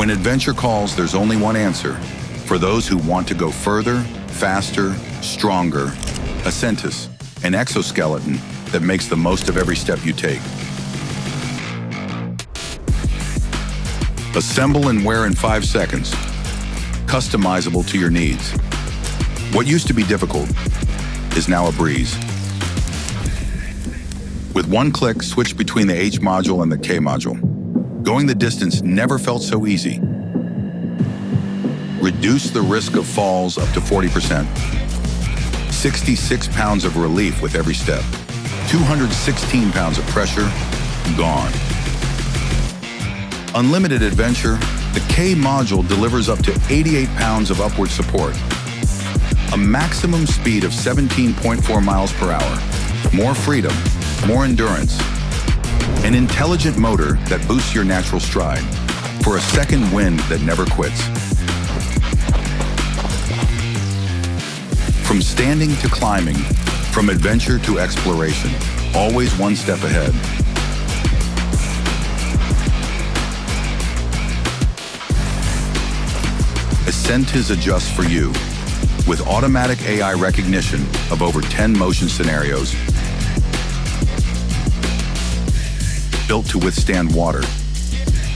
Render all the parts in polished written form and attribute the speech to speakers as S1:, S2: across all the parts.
S1: When adventure calls, there's only one answer. For those who want to go further, faster, stronger, Ascentiz, an exoskeleton that makes the most of every step you take. Assemble and wear in 5 seconds. Customizable to your needs. What used to be difficult is now a breeze. With one click, switch between the H module and the K module. Going the distance never felt so easy. Reduce the risk of falls up to 40%. 66 pounds of relief with every step. 216 pounds of pressure, gone. Unlimited adventure, the K module delivers up to 88 pounds of upward support. A maximum speed of 17.4 miles per hour. More freedom, more endurance. An intelligent motor that boosts your natural stride for a second wind that never quits. From standing to climbing, from adventure to exploration, always one step ahead. Ascentiz adjusts for you with automatic AI recognition of over 10 motion scenarios, built to withstand water,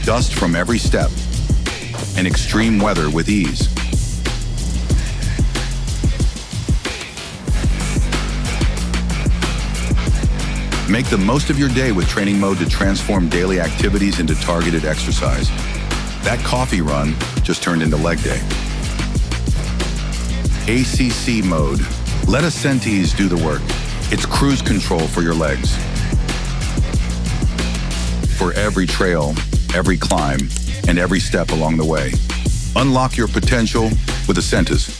S1: dust from every step, and extreme weather with ease. Make the most of your day with training mode to transform daily activities into targeted exercise. That coffee run just turned into leg day. ACC mode. Let Ascentiz do the work. It's cruise control for your legs. For every trail, every climb, and every step along the way. Unlock your potential with Ascentiz.